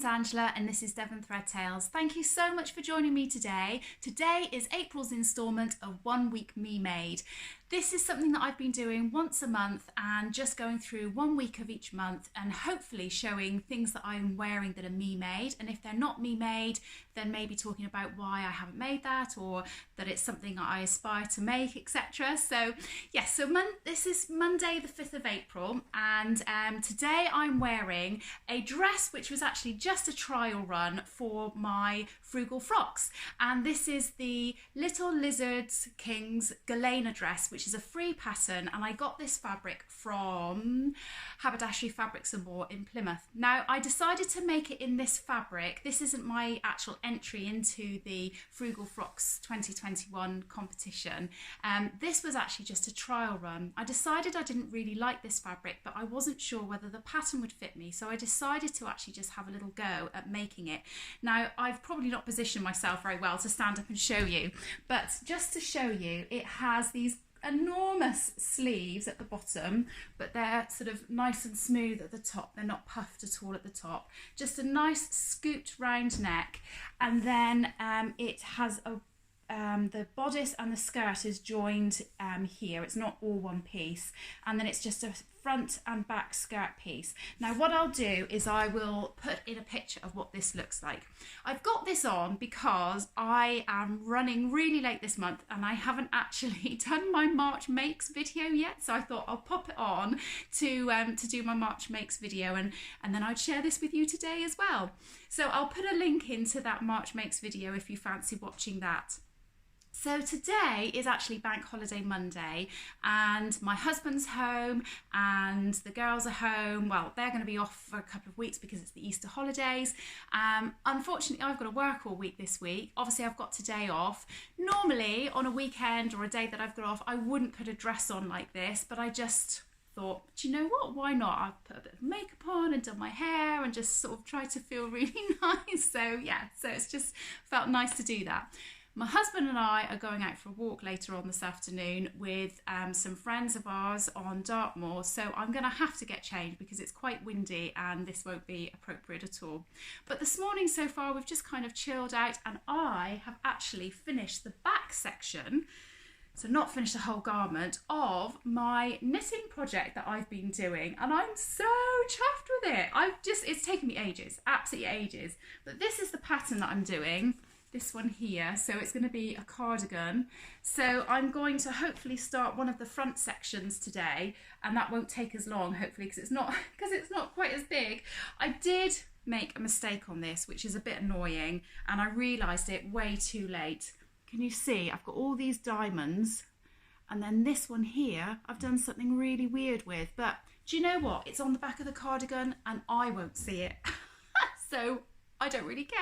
name's Angela and this is Devon Thread Tales. Thank you so much for joining me today. Today is April's instalment of 1 Week Me Made. This is something that I've been doing once a month and just going through 1 week of each month and hopefully showing things that I'm wearing that are me made, and if they're not me made then maybe talking about why I haven't made that or that it's something I aspire to make, etc. So yes, this is Monday the 5th of April and today I'm wearing a dress which was actually just a trial run for my frugal frocks, and this is the Little Lizard Kind Galena dress, which is a free pattern, and I got this fabric from Haberdashery Fabrics and More in Plymouth. Now I decided to make it in this fabric. This isn't my actual entry into the Frugal Frocks 2021 competition. This was actually just a trial run. I decided I didn't really like this fabric, but I wasn't sure whether the pattern would fit me, so I decided to actually just have a little go at making it. Now I've probably not positioned myself very well to stand up and show you, but just to show you, it has these enormous sleeves at the bottom, but they're sort of nice and smooth at the top. They're not puffed at all at the top. Just a nice scooped round neck, and then it has the bodice and the skirt is joined here. It's not all one piece, and then it's just a front and back skirt piece. Now what I'll do is I will put in a picture of what this looks like. I've got this on because I am running really late this month and I haven't actually done my March Makes video yet, so I thought I'll pop it on to do my March Makes video, and then I'd share this with you today as well. So I'll put a link into that March Makes video if you fancy watching that. So today is actually Bank Holiday Monday and my husband's home and the girls are home. Well, they're going to be off for a couple of weeks because it's the Easter holidays. Unfortunately, I've got to work all week this week. Obviously, I've got today off. Normally, on a weekend or a day that I've got off, I wouldn't put a dress on like this, but I just thought, do you know what, why not? I've put a bit of makeup on and done my hair and just sort of tried to feel really nice. So yeah, so it's just felt nice to do that. My husband and I are going out for a walk later on this afternoon with some friends of ours on Dartmoor, so I'm going to have to get changed because it's quite windy and this won't be appropriate at all. But this morning so far we've just kind of chilled out, and I have actually finished the back section, so not finished the whole garment, of my knitting project that I've been doing, and I'm so chuffed with it. It's taken me ages, absolutely ages, but this is the pattern that I'm doing. This one here, so it's going to be a cardigan. So I'm going to hopefully start one of the front sections today, and that won't take as long, hopefully, because it's not quite as big. I did make a mistake on this, which is a bit annoying, and I realised it way too late. Can you see? I've got all these diamonds, and then this one here, I've done something really weird with, but do you know what? It's on the back of the cardigan, and I won't see it. So I don't really care,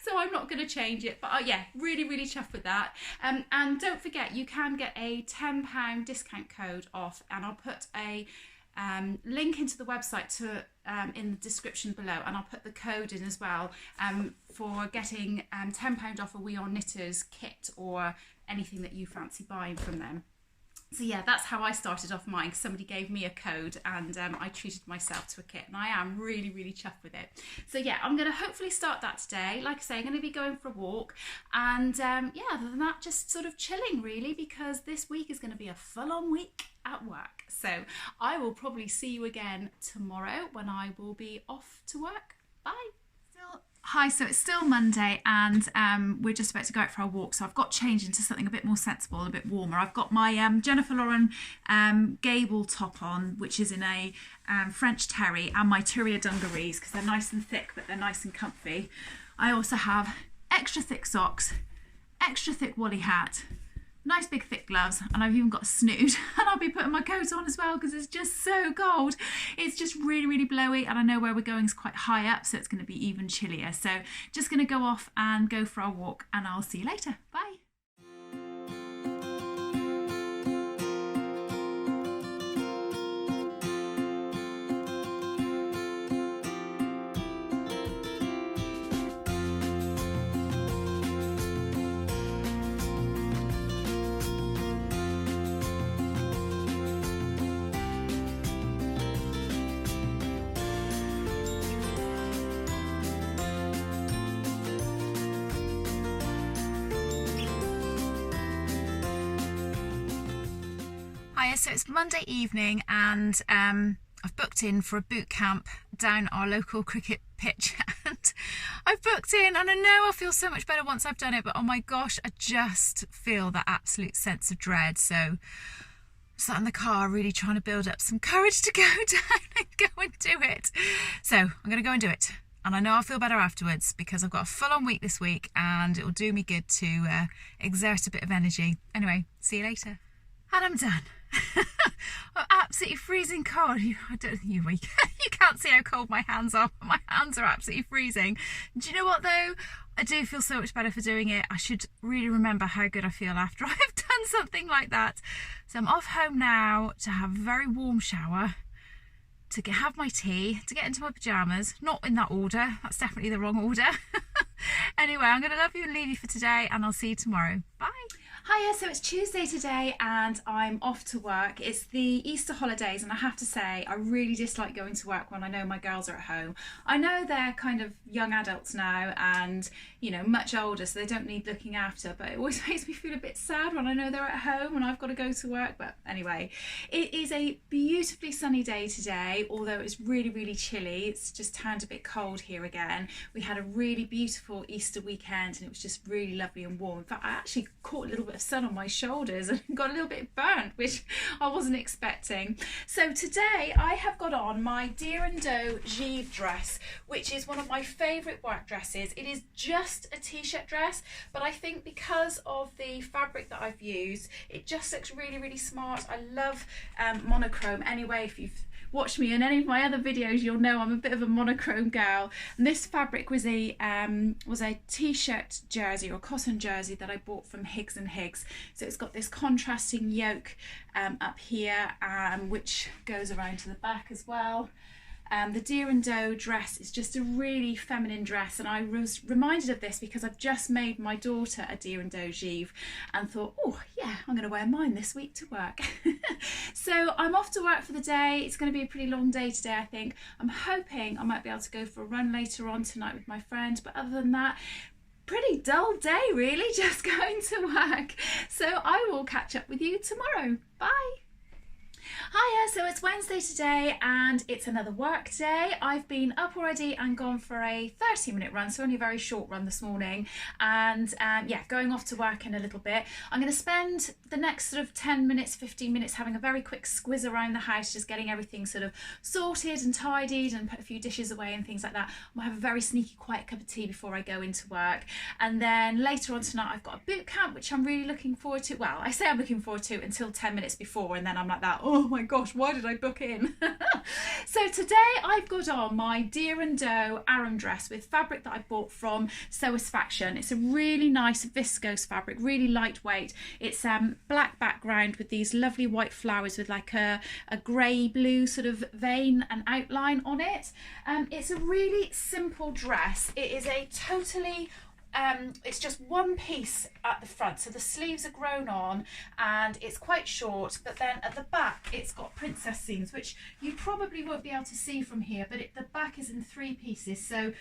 so I'm not going to change it, but yeah, really chuffed with that. And don't forget, you can get a £10 discount code off, and I'll put a link into the website in the description below, and I'll put the code in as well for getting £10 off a We Are Knitters kit or anything that you fancy buying from them. So yeah, that's how I started off mine, because somebody gave me a code and I treated myself to a kit, and I am really chuffed with it. So yeah, I'm going to hopefully start that today. Like I say, I'm going to be going for a walk, and yeah, other than that, just sort of chilling really, because this week is going to be a full-on week at work. So I will probably see you again tomorrow when I will be off to work. Bye. Hi, so it's still Monday and we're just about to go out for our walk, so I've got changed into something a bit more sensible and a bit warmer. I've got my Jennifer Lauren Gable top on, which is in a French terry, and my Turia dungarees, because they're nice and thick but they're nice and comfy. I also have extra thick socks, extra thick woolly hat, nice big thick gloves, and I've even got a snoot, and I'll be putting my coat on as well because it's just so cold. It's just really blowy, and I know where we're going is quite high up, so it's going to be even chillier. So just going to go off and go for our walk, and I'll see you later. Bye. Hiya, so it's Monday evening and I've booked in for a boot camp down our local cricket pitch and I've booked in and I know I'll feel so much better once I've done it, but oh my gosh, I just feel that absolute sense of dread. So I'm sat in the car really trying to build up some courage to go down and go and do it. So I'm going to go and do it. And I know I'll feel better afterwards because I've got a full-on week this week and it'll do me good to exert a bit of energy. Anyway, see you later. And I'm done. I'm absolutely freezing cold. You can't see how cold my hands are, but my hands are absolutely freezing. Do you know what though? I do feel so much better for doing it. I should really remember how good I feel after I've done something like that. So I'm off home now to have a very warm shower, to have my tea, to get into my pyjamas. Not in that order. That's definitely the wrong order. Anyway, I'm going to love you and leave you for today, and I'll see you tomorrow. Bye. Hiya, so it's Tuesday today and I'm off to work. It's the Easter holidays and I have to say I really dislike going to work when I know my girls are at home. I know they're kind of young adults now and, you know, much older, so they don't need looking after, but it always makes me feel a bit sad when I know they're at home and I've got to go to work. But anyway, it is a beautifully sunny day today, although it's really, really chilly. It's just turned a bit cold here again. We had a really beautiful Easter weekend and it was just really lovely and warm. In fact, I actually caught a little bit of sun on my shoulders and got a little bit burnt, which I wasn't expecting. So today I have got on my Deer and Doe Givre dress, which is one of my favourite work dresses. It is just a t-shirt dress, but I think because of the fabric that I've used, it just looks really, really smart. I love monochrome. Anyway, if you've watched me in any of my other videos, you'll know I'm a bit of a monochrome girl. And this fabric was a t-shirt jersey or cotton jersey that I bought from Higgs and Higgs. So it's got this contrasting yoke up here, which goes around to the back as well. The Deer and Doe dress is just a really feminine dress, and I was reminded of this because I've just made my daughter a Deer and Doe Givre and thought, oh yeah, I'm going to wear mine this week to work. So I'm off to work for the day. It's going to be a pretty long day today, I think. I'm hoping I might be able to go for a run later on tonight with my friend, but other than that, pretty dull day really, just going to work. So I will catch up with you tomorrow. Bye. Hiya, so it's Wednesday today and it's another work day. I've been up already and gone for a 30-minute run, so only a very short run this morning, and yeah, going off to work in a little bit. I'm going to spend the next sort of 10 minutes, 15 minutes having a very quick squiz around the house, just getting everything sort of sorted and tidied and put a few dishes away and things like that. I'll have a very sneaky quiet cup of tea before I go into work, and then later on tonight I've got a boot camp which I'm really looking forward to. Well, I say I'm looking forward to until 10 minutes before, and then I'm like that, oh my gosh, why did I book in? So today I've got on my Deer and Doe Aran dress with fabric that I bought from Sewasfaction. It's a really nice viscose fabric, really lightweight. It's black background with these lovely white flowers with like a grey blue sort of vein and outline on it. It's a really simple dress. It is a totally it's just one piece at the front, so the sleeves are grown on and it's quite short, but then at the back it's got princess seams, which you probably won't be able to see from here, but the back is in 3 pieces, so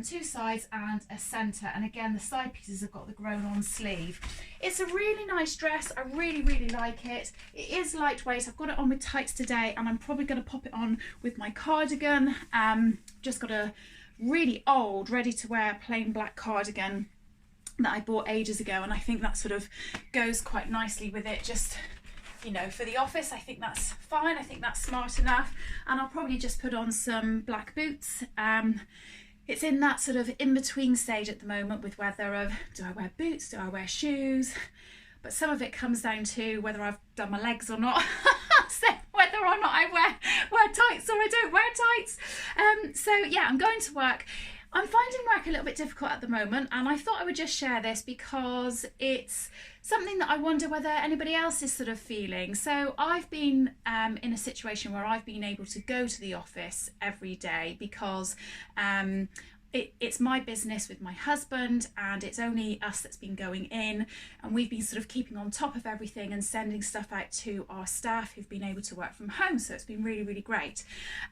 2 sides and a centre, and again the side pieces have got the grown on sleeve. It's a really nice dress. I really, really like it. It is lightweight. I've got it on with tights today and I'm probably going to pop it on with my cardigan. Just got a really old ready to wear plain black cardigan that I bought ages ago, and I think that sort of goes quite nicely with it, just, you know, for the office. I think that's fine. I think that's smart enough, and I'll probably just put on some black boots. It's in that sort of in-between stage at the moment with whether of do I wear boots, do I wear shoes, but some of it comes down to whether I've done my legs or not. So whether or not I wear tights or I don't wear tights. So yeah, I'm going to work. I'm finding work a little bit difficult at the moment, and I thought I would just share this because it's something that I wonder whether anybody else is sort of feeling. So I've been in a situation where I've been able to go to the office every day because it's my business with my husband, and it's only us that's been going in, and we've been sort of keeping on top of everything and sending stuff out to our staff who've been able to work from home, so it's been really, really great.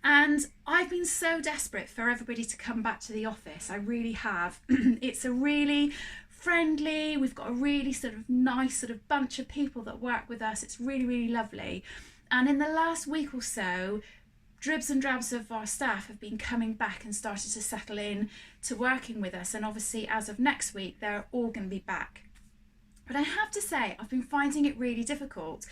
And I've been so desperate for everybody to come back to the office. I really have. It's a really friendly. We've got a really sort of nice sort of bunch of people that work with us. It's really, really lovely. And in the last week or so, dribs and drabs of our staff have been coming back and started to settle in to working with us. And obviously, as of next week, they're all going to be back. But I have to say, I've been finding it really difficult.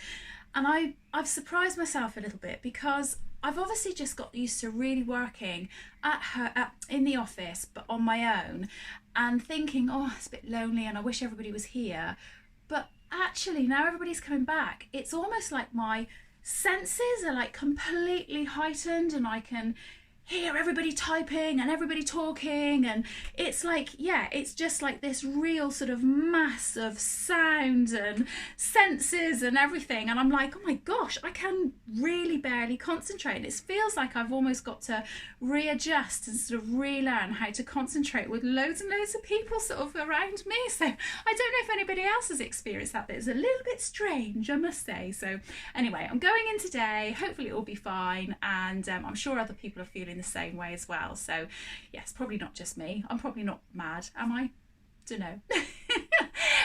And I've surprised myself a little bit, because I've obviously just got used to really working in the office, but on my own, and thinking, oh, it's a bit lonely and I wish everybody was here. But actually, now everybody's coming back, it's almost like my senses are like completely heightened, and I can hear everybody typing and everybody talking, and it's like, yeah, it's just like this real sort of mass of sound and senses and everything, and I'm like, oh my gosh, I can really barely concentrate. It feels like I've almost got to readjust and sort of relearn how to concentrate with loads and loads of people sort of around me. So I don't know if anybody else has experienced that, but it's a little bit strange, I must say. So anyway, I'm going in today, hopefully it will be fine, and I'm sure other people are feeling the same way as well. So yes, probably not just me. I'm probably not mad, am I? Don't know.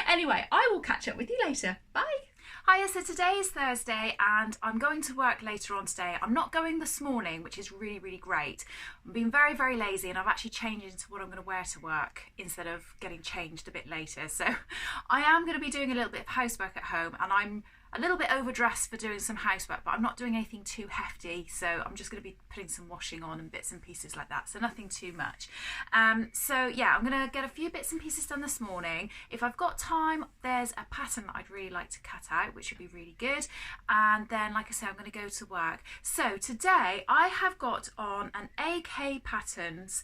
Anyway, I will catch up with you later. Bye. Hiya, so today is Thursday and I'm going to work later on today. I'm not going this morning, which is really, really great. I'm being very, very lazy, and I've actually changed into what I'm going to wear to work instead of getting changed a bit later. So I am going to be doing a little bit of housework at home, and I'm a little bit overdressed for doing some housework, but I'm not doing anything too hefty, so I'm just going to be putting some washing on and bits and pieces like that, so nothing too much. So yeah, I'm going to get a few bits and pieces done this morning. If I've got time, there's a pattern that I'd really like to cut out, which would be really good, and then, like I said, I'm going to go to work. So today I have got on an AK Patterns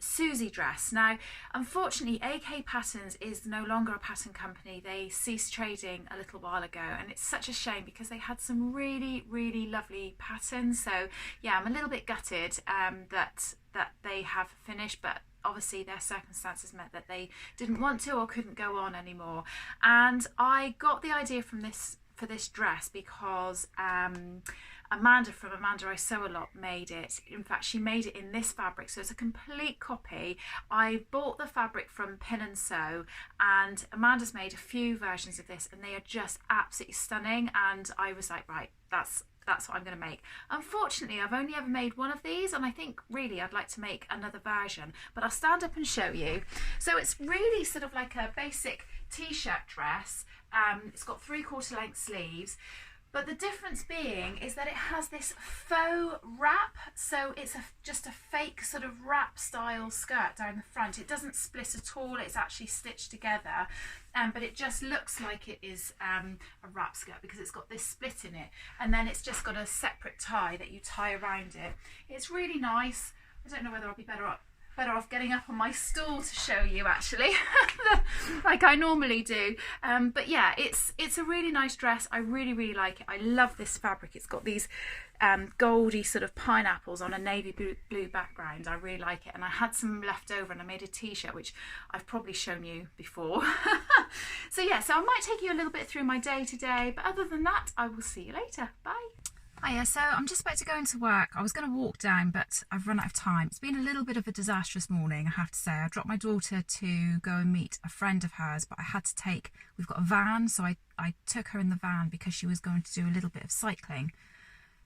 Susie dress. Now, unfortunately, AK Patterns is no longer a pattern company. They ceased trading a little while ago, and it's such a shame because they had some really, really lovely patterns. So yeah, I'm a little bit gutted that they have finished, but obviously their circumstances meant that they didn't want to or couldn't go on anymore. And I got the idea for this dress because Amanda from Amanda I Sew A Lot made it. In fact, she made it in this fabric, so it's a complete copy. I bought the fabric from Pin and Sew, and Amanda's made a few versions of this, and they are just absolutely stunning. And I was like, right, that's what I'm going to make. Unfortunately, I've only ever made one of these, and I think really I'd like to make another version, but I'll stand up and show you. So it's really sort of like a basic t-shirt dress. It's got 3/4 length sleeves. But the difference being is that it has this faux wrap, so it's just a fake sort of wrap style skirt down the front. It doesn't split at all, it's actually stitched together, but it just looks like it is a wrap skirt because it's got this split in it, and then it's just got a separate tie that you tie around it. It's really nice. I don't know whether I'll be better off getting up on my stool to show you, actually, like I normally do. But yeah, it's a really nice dress. I really, really like it. I love this fabric. It's got these goldy sort of pineapples on a navy blue background. I really like it, and I had some left over and I made a t-shirt, which I've probably shown you before. So yeah, so I might take you a little bit through my day today, but other than that, I will see you later. Bye. Hiya, so I'm just about to go into work. I was going to walk down, but I've run out of time. It's been a little bit of a disastrous morning, I have to say. I dropped my daughter to go and meet a friend of hers, but I had to we've got a van, so I took her in the van because she was going to do a little bit of cycling.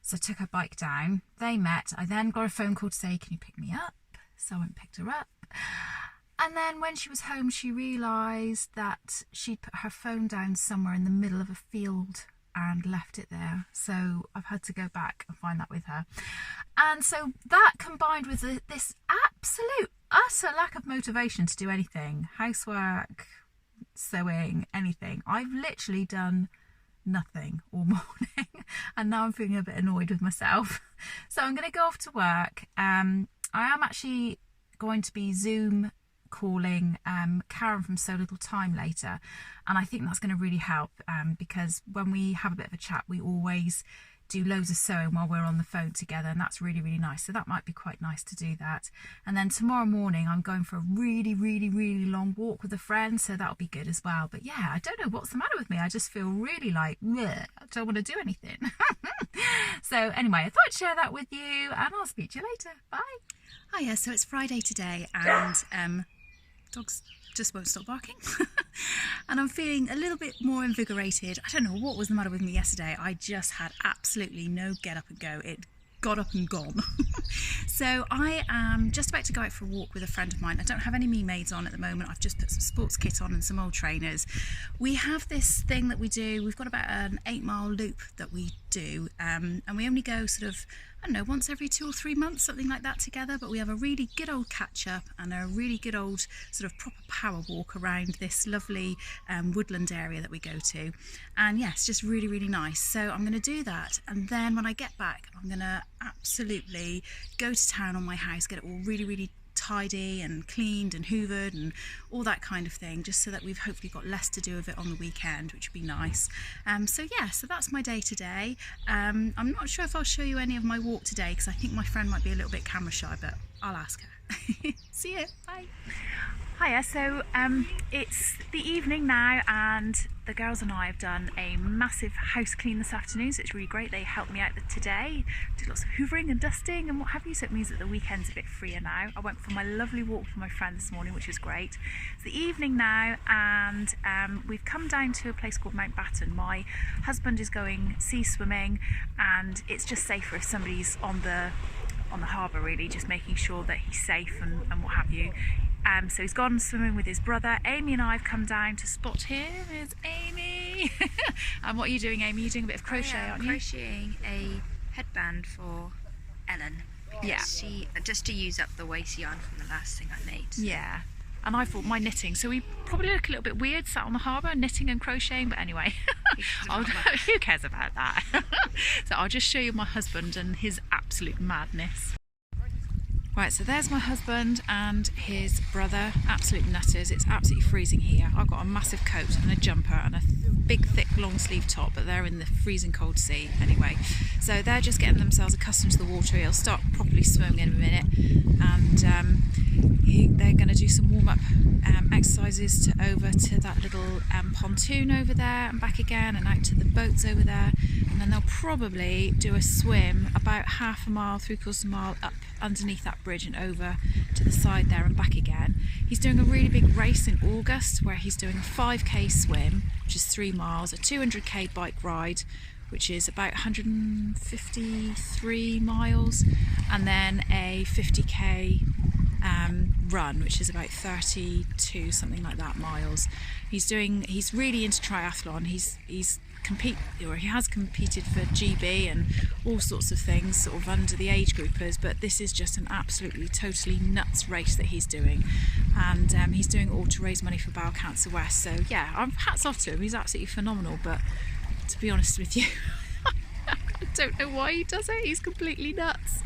So I took her bike down. They met. I then got a phone call to say, can you pick me up? So I went and picked her up. And then when she was home, she realised that she'd put her phone down somewhere in the middle of a field and left it there, so I've had to go back and find that with her. And so that, combined with this absolute utter lack of motivation to do anything, housework, sewing, anything, I've literally done nothing all morning and now I'm feeling a bit annoyed with myself. So I'm going to go off to work. I am actually going to be Zoom calling Karen from So Little Time later, and I think that's going to really help because when we have a bit of a chat, we always do loads of sewing while we're on the phone together, and that's really, really nice. So that might be quite nice to do that. And then tomorrow morning I'm going for a really, really, really long walk with a friend, so that'll be good as well. But yeah, I don't know what's the matter with me. I just feel really like, I don't want to do anything. So anyway, I thought I'd share that with you, and I'll speak to you later. Bye. Hiya, so it's Friday today, and dog's just won't stop barking. And I'm feeling a little bit more invigorated. I don't know what was the matter with me yesterday. I just had absolutely no get up and go. It got up and gone. So I am just about to go out for a walk with a friend of mine. I don't have any me-maids on at the moment. I've just put some sports kit on and some old trainers. We have this thing that we do. We've got about an 8-mile loop that we do, and we only go sort of, I don't know, once every 2 or 3 months, something like that together. But we have a really good old catch up and a really good old sort of proper power walk around this lovely woodland area that we go to. And yes, just really, really nice. So I'm going to do that, and then when I get back, I'm going to absolutely go to town on my house, get it all really, really tidy and cleaned and hoovered and all that kind of thing, just so that we've hopefully got less to do with it on the weekend, which would be nice. So that's my day today. I'm not sure if I'll show you any of my walk today, because I think my friend might be a little bit camera shy, but I'll ask her. See you, bye. Hiya, so it's the evening now, and the girls and I have done a massive house clean this afternoon, so it's really great. They helped me out today, did lots of hoovering and dusting and what have you, so it means that the weekend's a bit freer now. I went for my lovely walk with my friend this morning, which was great. It's the evening now, and we've come down to a place called Mountbatten. My husband is going sea swimming, and it's just safer if somebody's on the harbour, really, just making sure that he's safe and what have you. So he's gone swimming with his brother. Amy and I have come down to spot him. There's Amy. And what are you doing, Amy? You're doing a bit of crochet, aren't you? Crocheting a headband for Ellen. Yeah. She just to use up the waste yarn from the last thing I made. Yeah. And I thought my knitting, so we probably look a little bit weird sat on the harbour knitting and crocheting, but anyway, who cares about that? So I'll just show you my husband and his absolute madness. Right, so there's my husband and his brother, absolute nutters. It's absolutely freezing here. I've got a massive coat and a jumper and a big, thick, long sleeve top, but they're in the freezing cold sea anyway. So they're just getting themselves accustomed to the water. He'll start properly swimming in a minute, and they're going to do some warm-up exercises over to that little pontoon over there and back again, and out to the boats over there, and then they'll probably do a swim about half a mile, 3/4 mile up underneath that bridge and over to the side there and back again. He's doing a really big race in August where he's doing a 5k swim, which is 3 miles, a 200k bike ride, which is about 153 miles, and then a 50k run, which is about 32 something like that miles. He's really into triathlon. He has competed for GB and all sorts of things sort of under the age groupers, but this is just an absolutely totally nuts race that he's doing, and he's doing it all to raise money for Bowel Cancer West. So yeah, hats off to him. He's absolutely phenomenal, but to be honest with you, I don't know why he does it. He's completely nuts.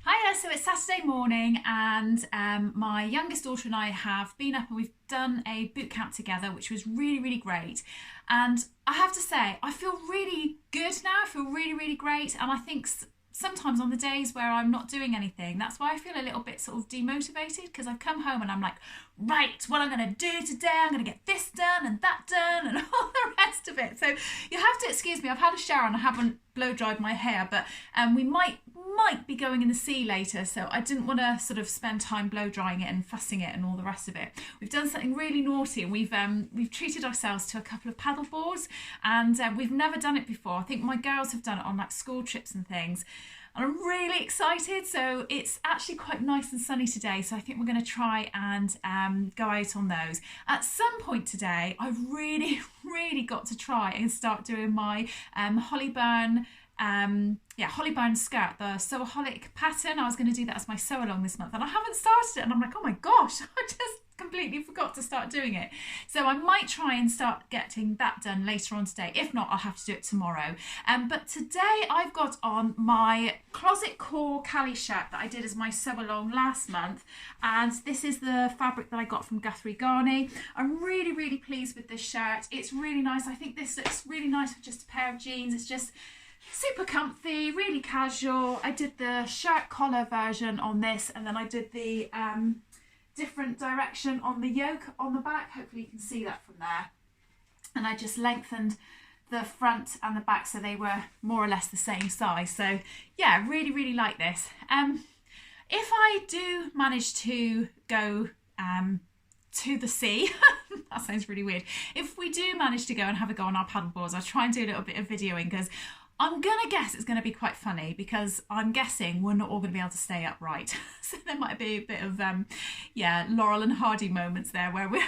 Hiya, so it's Saturday morning, and my youngest daughter and I have been up and we've done a boot camp together, which was really, really great. And I have to say, I feel really good now. I feel really, really great. And I think sometimes on the days where I'm not doing anything, that's why I feel a little bit sort of demotivated, because I've come home and I'm like, right, what I'm going to do today, I'm going to get this done and that done and all the rest of it. So you have to excuse me, I've had a shower and I haven't blow dried my hair, but we might be going in the sea later, so I didn't want to sort of spend time blow drying it and fussing it and all the rest of it. We've done something really naughty, and we've treated ourselves to a couple of paddle boards, and we've never done it before. I think my girls have done it on like school trips and things, and I'm really excited. So it's actually quite nice and sunny today, so I think we're going to try and go out on those. At some point today, I've really got to try and start doing my Hollyburn skirt, the sewaholic pattern. I was going to do that as my sew along this month, and I haven't started it, and I'm like, oh my gosh, I just completely forgot to start doing it. So I might try and start getting that done later on today. If not, I'll have to do it tomorrow. But today I've got on my closet core Cali shirt that I did as my sew along last month, and this is the fabric that I got from Guthrie Ghani. I'm really pleased with this shirt. It's really nice. I think this looks really nice with just a pair of jeans. It's just super comfy, really casual. I did the shirt collar version on this, and then I did the different direction on the yoke on the back. Hopefully you can see that from there. And I just lengthened the front and the back so they were more or less the same size. So yeah, really like this. If I do manage to go to the sea. That sounds really weird. If we do manage to go and have a go on our paddle boards, I'll try and do a little bit of videoing, because I'm going to guess it's going to be quite funny, because I'm guessing we're not all going to be able to stay upright. So there might be a bit of, Laurel and Hardy moments there where we're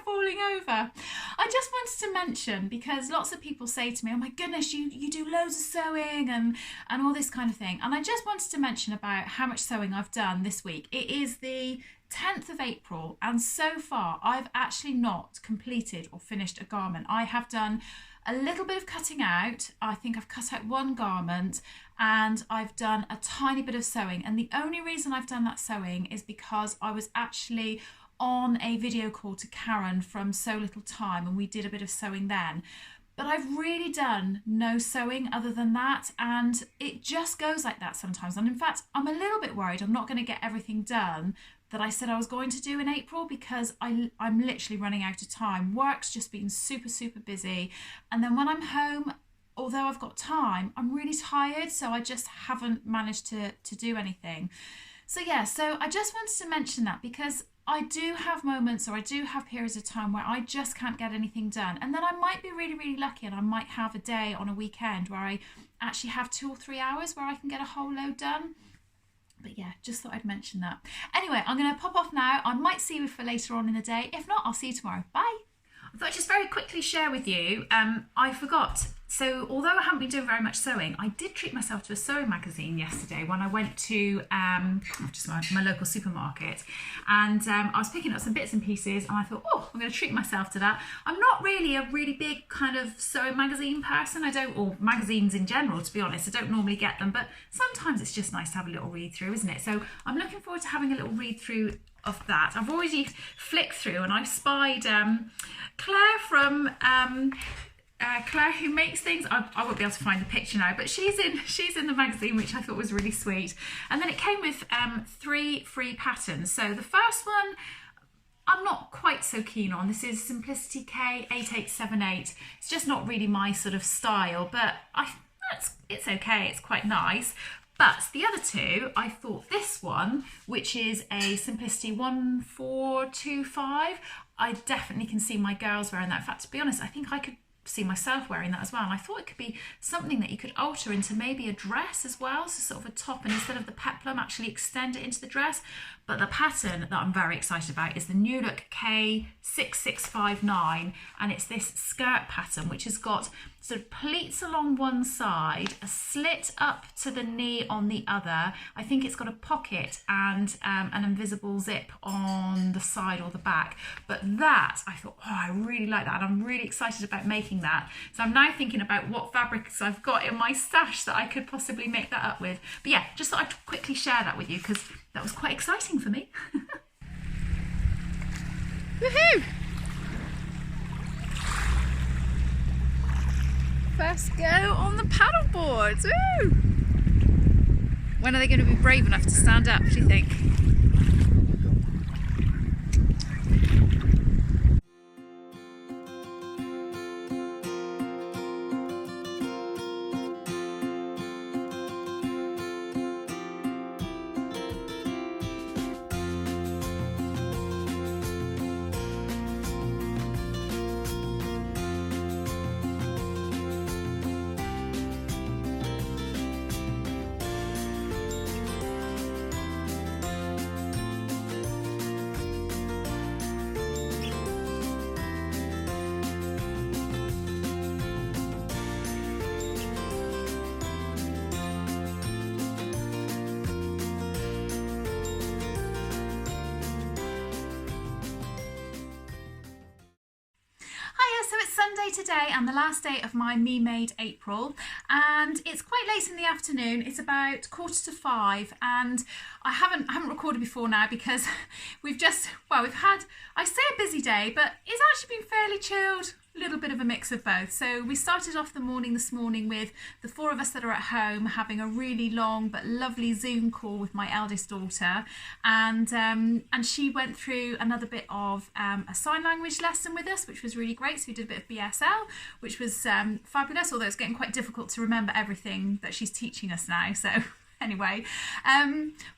falling over. I just wanted to mention, because lots of people say to me, oh my goodness, you do loads of sewing and all this kind of thing. And I just wanted to mention about how much sewing I've done this week. It is the 10th of April, and so far I've actually not completed or finished a garment. I have done a little bit of cutting out. I think I've cut out one garment, and I've done a tiny bit of sewing. And the only reason I've done that sewing is because I was actually on a video call to Karen from So Little Time, and we did a bit of sewing then. But I've really done no sewing other than that, and it just goes like that sometimes. And in fact, I'm a little bit worried I'm not going to get everything done that I said I was going to do in April, because I'm literally running out of time. Work's just been super, super busy. And then when I'm home, although I've got time, I'm really tired, so I just haven't managed to do anything. So I just wanted to mention that, because I do have moments, or I do have periods of time where I just can't get anything done. And then I might be really, really lucky, and I might have a day on a weekend where I actually have 2 or 3 hours where I can get a whole load done. But yeah, just thought I'd mention that. Anyway, I'm going to pop off now. I might see you for later on in the day. If not, I'll see you tomorrow. Bye. I thought I'd just very quickly share with you, I forgot. So although I haven't been doing very much sewing, I did treat myself to a sewing magazine yesterday when I went to just my local supermarket, and I was picking up some bits and pieces, and I thought, oh, I'm going to treat myself to that. I'm not really a really big kind of sewing magazine person. Or magazines in general, to be honest. I don't normally get them, but sometimes it's just nice to have a little read through, isn't it? So I'm looking forward to having a little read through of that. I've already flicked through, and I've spied Claire from Claire who makes things. I won't be able to find the picture now, but she's in the magazine, which I thought was really sweet. And then it came with 3 free patterns. So the first one I'm not quite so keen on. This is Simplicity K 8878. It's just not really my sort of style, but it's okay. It's quite nice. But the other two, I thought this one, which is a Simplicity 1425, I definitely can see my girls wearing that. In fact, to be honest, I think I could see myself wearing that as well. And I thought it could be something that you could alter into maybe a dress as well, so sort of a top, and instead of the peplum, actually extend it into the dress. But the pattern that I'm very excited about is the New Look K6659, and it's this skirt pattern which has got sort of pleats along one side, a slit up to the knee on the other. I think it's got a pocket and an invisible zip on the side or the back. But that, I thought, oh, I really like that, and I'm really excited about making that. So I'm now thinking about what fabrics I've got in my stash that I could possibly make that up with. But yeah, just thought I'd quickly share that with you, because that was quite exciting for me. Woohoo! First go on the paddle boards. Woo! When are they going to be brave enough to stand up, do you think? So it's Sunday today, and the last day of my Me Made April, and it's quite late in the afternoon. It's about 4:45, and I haven't recorded before now because we've had, I say a busy day, but it's actually been fairly chilled. A little bit of a mix of both. So we started off the morning this morning with the 4 of us that are at home having a really long but lovely Zoom call with my eldest daughter, and she went through another bit of a sign language lesson with us, which was really great. So we did a bit of BSL, which was fabulous, although it's getting quite difficult to remember everything that she's teaching us now. So Anyway,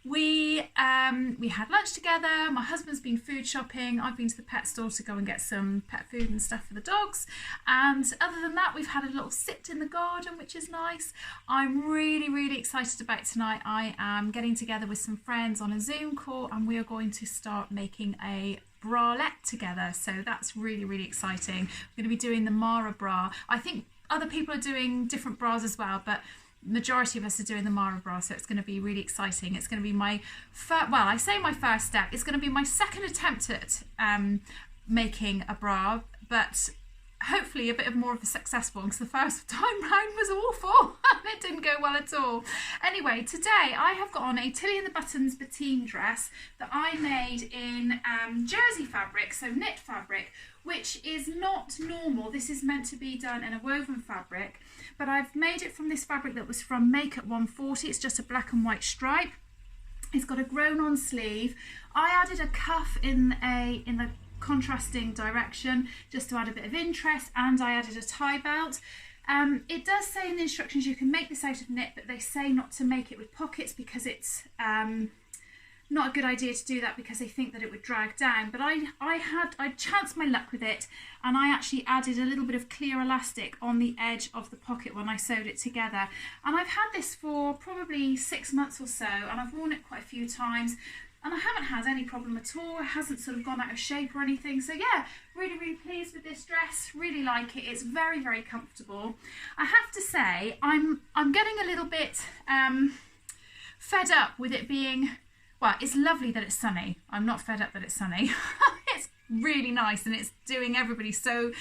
we had lunch together. My husband's been food shopping. I've been to the pet store to go and get some pet food and stuff for the dogs. And other than that, we've had a little sit in the garden, which is nice. I'm really, really excited about tonight. I am getting together with some friends on a Zoom call, and we are going to start making a bralette together. So that's really, really exciting. We're going to be doing the Mara bra. I think other people are doing different bras as well, but majority of us are doing the Mara bra, so it's going to be really exciting. It's going to be my first, well, I say my first step. It's going to be my second attempt at making a bra, but hopefully a bit more of a successful one, because the first time round was awful and it didn't go well at all. Anyway, today I have got on a Tilly and the Buttons Bettine dress that I made in jersey fabric, so knit fabric, which is not normal. This is meant to be done in a woven fabric, but I've made it from this fabric that was from Make at 140. It's just a black and white stripe. It's got a grown on sleeve. I added a cuff in the contrasting direction just to add a bit of interest, and I added a tie belt. It does say in the instructions you can make this out of knit, but they say not to make it with pockets because it's not a good idea to do that, because they think that it would drag down. But I chanced my luck with it, and I actually added a little bit of clear elastic on the edge of the pocket when I sewed it together. And I've had this for probably 6 months or so, and I've worn it quite a few times, and I haven't had any problem at all. It hasn't sort of gone out of shape or anything. So yeah, really, really pleased with this dress. Really like it. It's very, very comfortable. I have to say, I'm getting a little bit fed up with it being, well, it's lovely that it's sunny. I'm not fed up that it's sunny. It's really nice, and it's doing everybody so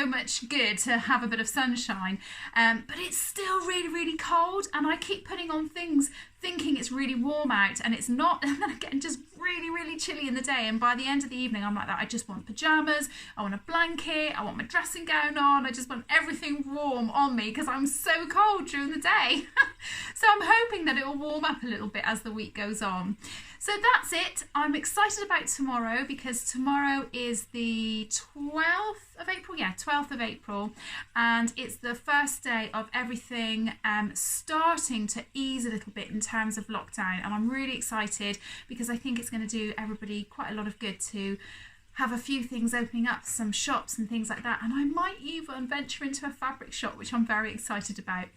much good to have a bit of sunshine. But it's still really, really cold, and I keep putting on things thinking it's really warm out, and it's not, and then I'm getting just really, really chilly in the day, and by the end of the evening I'm like that. I just want pajamas, I want a blanket, I want my dressing gown on, I just want everything warm on me because I'm so cold during the day. So I'm hoping that it will warm up a little bit as the week goes on. So that's it. I'm excited about tomorrow, because tomorrow is the 12th of April. Yeah, 12th of April. And it's the first day of everything starting to ease a little bit in terms of lockdown. And I'm really excited, because I think it's going to do everybody quite a lot of good to have a few things opening up, some shops and things like that, and I might even venture into a fabric shop, which I'm very excited about.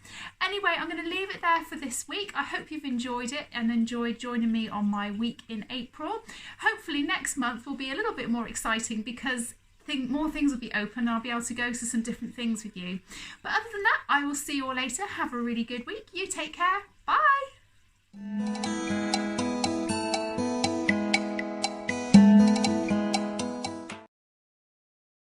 Anyway, I'm going to leave it there for this week. I hope you've enjoyed it and enjoyed joining me on my week in April. Hopefully next month will be a little bit more exciting, because more things will be open and I'll be able to go to some different things with you. But other than that, I will see you all later. Have a really good week. You take care. Bye.